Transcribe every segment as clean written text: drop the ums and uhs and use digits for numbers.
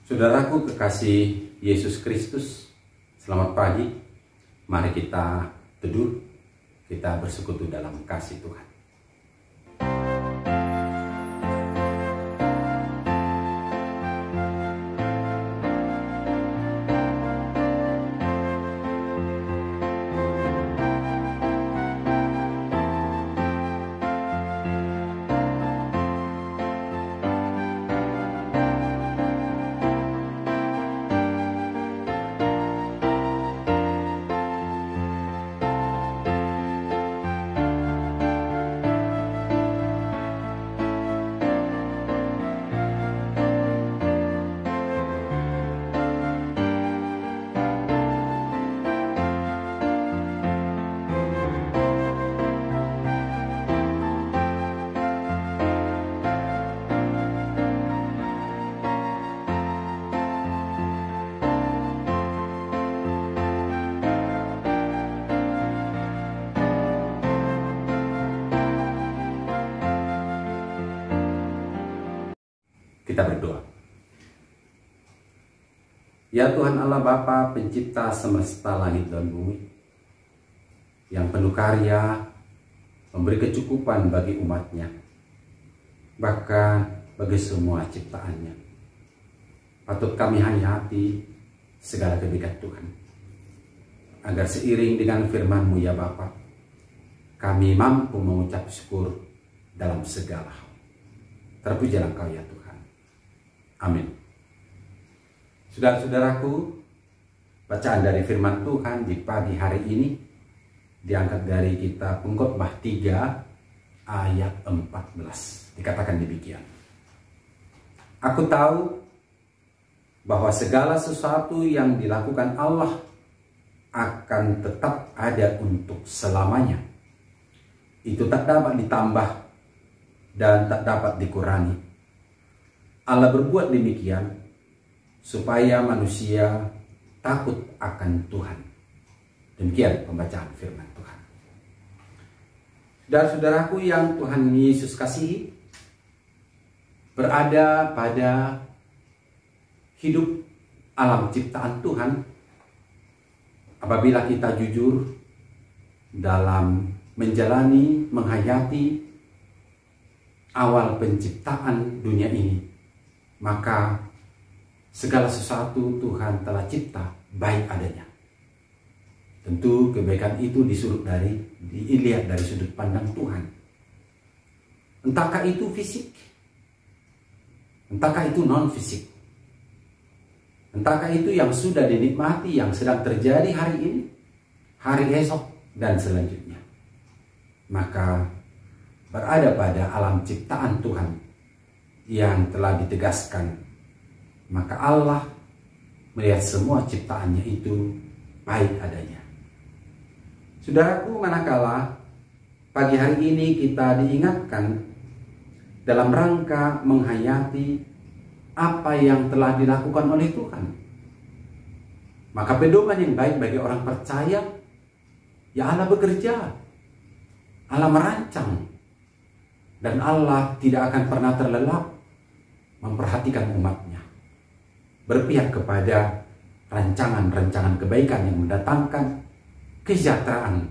Saudaraku kekasih Yesus Kristus, selamat pagi. Mari kita teduh, kita bersekutu dalam kasih Tuhan. Kita berdoa. Ya Tuhan Allah Bapa, pencipta semesta langit dan bumi, yang penuh karya, memberi kecukupan bagi umatnya, bahkan bagi semua ciptaannya. Patut kami hayati segala kebaikan Tuhan, agar seiring dengan firman-Mu ya Bapa, kami mampu mengucap syukur dalam segala hal. Terpujilah Engkau ya Tuhan. Amin. Saudara-saudaraku, bacaan dari firman Tuhan di pagi hari ini diangkat dari kitab Pengkhotbah 3 ayat 14. Dikatakan demikian. Aku tahu bahwa segala sesuatu yang dilakukan Allah akan tetap ada untuk selamanya. Itu tak dapat ditambah dan tak dapat dikurangi. Allah berbuat demikian supaya manusia takut akan Tuhan. Demikian pembacaan firman Tuhan. Saudara-saudaraku yang Tuhan Yesus kasihi, berada pada hidup alam ciptaan Tuhan, apabila kita jujur dalam menjalani, menghayati awal penciptaan dunia ini, maka segala sesuatu Tuhan telah cipta baik adanya. Tentu kebaikan itu dilihat dari sudut pandang Tuhan. Entahkah itu fisik, entahkah itu non fisik, entahkah itu yang sudah dinikmati, yang sedang terjadi hari ini, hari esok, dan selanjutnya. Maka berada pada alam ciptaan Tuhan yang telah ditegaskan, maka Allah melihat semua ciptaannya itu baik adanya. Saudaraku, manakala pagi hari ini kita diingatkan dalam rangka menghayati apa yang telah dilakukan oleh Tuhan, maka pedoman yang baik bagi orang percaya, ya Allah bekerja, Allah merancang, dan Allah tidak akan pernah terlelap memperhatikan umatnya, berpihak kepada rancangan-rancangan kebaikan yang mendatangkan kesejahteraan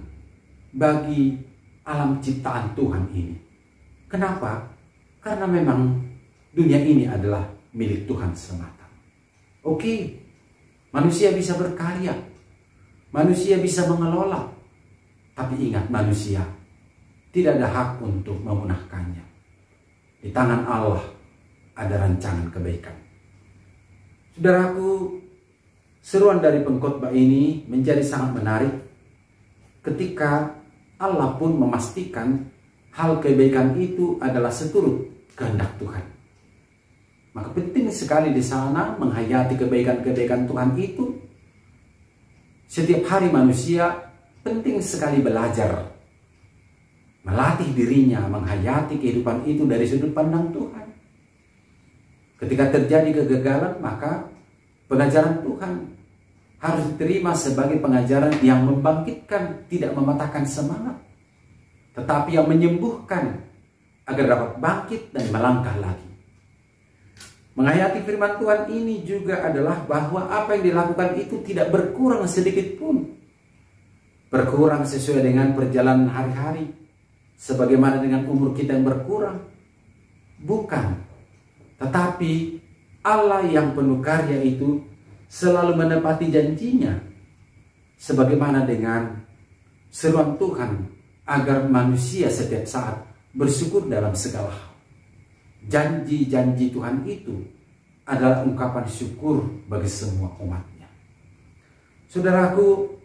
bagi alam ciptaan Tuhan ini. Kenapa? Karena memang dunia ini adalah milik Tuhan semata. Oke, manusia bisa berkarya, manusia bisa mengelola, tapi ingat, manusia tidak ada hak untuk memunahkannya. Di tangan Allah ada rancangan kebaikan. Saudaraku, seruan dari pengkhotbah ini menjadi sangat menarik ketika Allah pun memastikan hal kebaikan itu adalah seturut kehendak Tuhan. Maka penting sekali di sana menghayati kebaikan-kebaikan Tuhan itu. Setiap hari manusia penting sekali belajar, melatih dirinya menghayati kehidupan itu dari sudut pandang Tuhan. Ketika terjadi kegagalan, maka pengajaran Tuhan harus diterima sebagai pengajaran yang membangkitkan, tidak mematahkan semangat, tetapi yang menyembuhkan agar dapat bangkit dan melangkah lagi. Menghayati firman Tuhan ini juga adalah bahwa apa yang dilakukan itu tidak berkurang sedikit pun. Berkurang sesuai dengan perjalanan hari-hari, sebagaimana dengan umur kita yang berkurang. Bukan. Tetapi Allah yang penuh karya itu selalu menepati janjinya. Sebagaimana dengan seruan Tuhan agar manusia setiap saat bersyukur dalam segala hal. Janji-janji Tuhan itu adalah ungkapan syukur bagi semua umatnya. Saudaraku,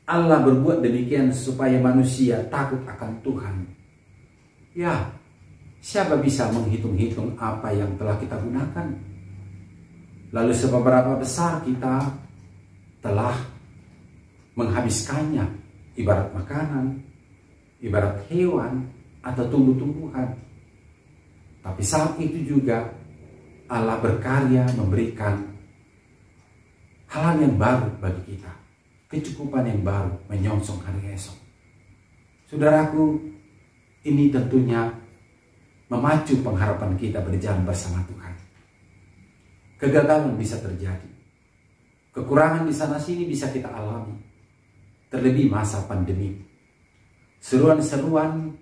Allah berbuat demikian supaya manusia takut akan Tuhan. Ya, siapa bisa menghitung-hitung apa yang telah kita gunakan? Lalu seberapa besar kita telah menghabiskannya, ibarat makanan, ibarat hewan, atau tumbuh-tumbuhan. Tapi saat itu juga Allah berkarya memberikan hal yang baru bagi kita. Kecukupan yang baru menyongsong hari esok. Saudaraku, ini tentunya memacu pengharapan kita berjalan bersama Tuhan. Kegagalan bisa terjadi. Kekurangan di sana sini bisa kita alami. Terlebih masa pandemi. Seruan-seruan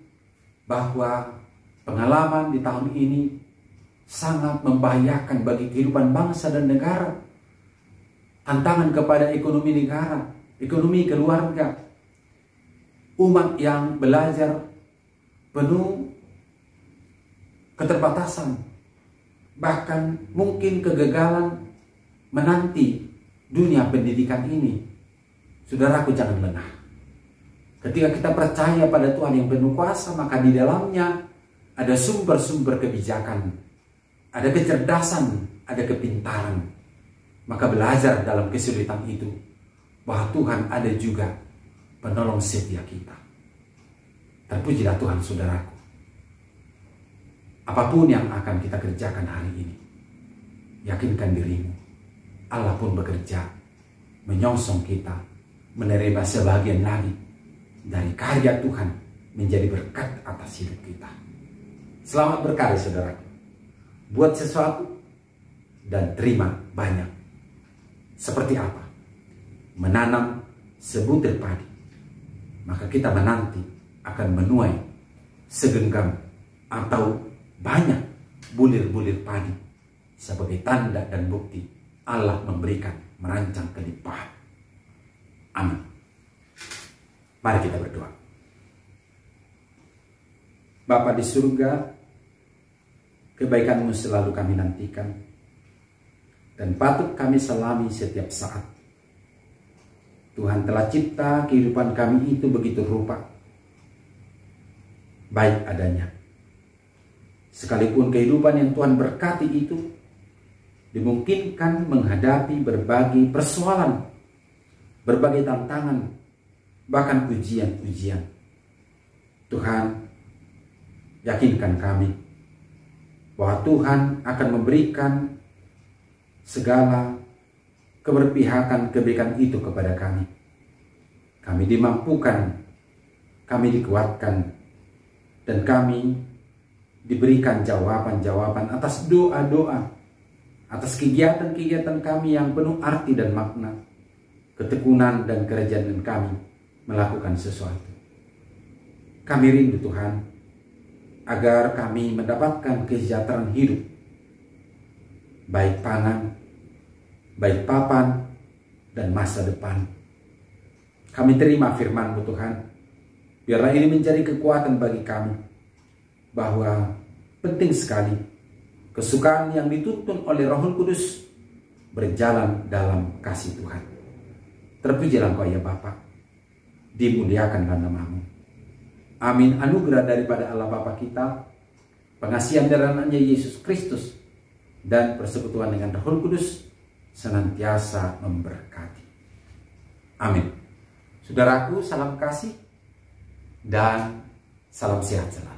bahwa pengalaman di tahun ini sangat membahayakan bagi kehidupan bangsa dan negara. Tantangan kepada ekonomi negara, ekonomi keluarga. Umat yang belajar penuh keterbatasan. Bahkan mungkin kegagalan menanti dunia pendidikan ini. Saudaraku, jangan lengah. Ketika kita percaya pada Tuhan yang penuh kuasa, maka di dalamnya ada sumber-sumber kebijakan, ada kecerdasan, ada kepintaran. Maka belajar dalam kesulitan itu bahwa Tuhan ada juga penolong setia kita. Terpujilah Tuhan, saudaraku. Apapun yang akan kita kerjakan hari ini, yakinkan dirimu, Allah pun bekerja menyongsong kita, menerima sebagian lagi dari karya Tuhan menjadi berkat atas hidup kita. Selamat berkarya, saudaraku. Buat sesuatu dan terima banyak. Seperti apa? Menanam sebutir padi, maka kita menanti akan menuai segenggam atau banyak bulir-bulir padi sebagai tanda dan bukti Allah memberikan merancang kelimpahan. Amin. Mari kita berdoa. Bapa di surga, kebaikan-Mu selalu kami nantikan dan patut kami selami setiap saat. Tuhan telah cipta kehidupan kami itu begitu rupa, baik adanya. Sekalipun kehidupan yang Tuhan berkati itu dimungkinkan menghadapi berbagai persoalan, berbagai tantangan, bahkan ujian-ujian. Tuhan, yakinkan kami bahwa Tuhan akan memberikan segala keberpihakan kebaikan itu kepada kami. Kami dimampukan, kami dikuatkan, dan kami diberikan jawaban-jawaban atas doa-doa, atas kegiatan-kegiatan kami yang penuh arti dan makna, ketekunan dan kerajaan kami melakukan sesuatu. Kami rindu Tuhan, agar kami mendapatkan kesejahteraan hidup, baik pangan, baik papan, dan masa depan. Kami terima firman-Mu Tuhan. Biarlah ini menjadi kekuatan bagi kami, bahwa penting sekali kesukaan yang dituntun oleh Roh Kudus berjalan dalam kasih Tuhan. Terpujilah Engkau ya Bapa, dimuliakanlah nama-Mu. Amin. Anugerah daripada Allah Bapa kita, pengasihan dari anaknya Yesus Kristus, dan persekutuan dengan Roh Kudus senantiasa memberkati. Amin. Saudaraku, salam kasih dan salam sehat selalu.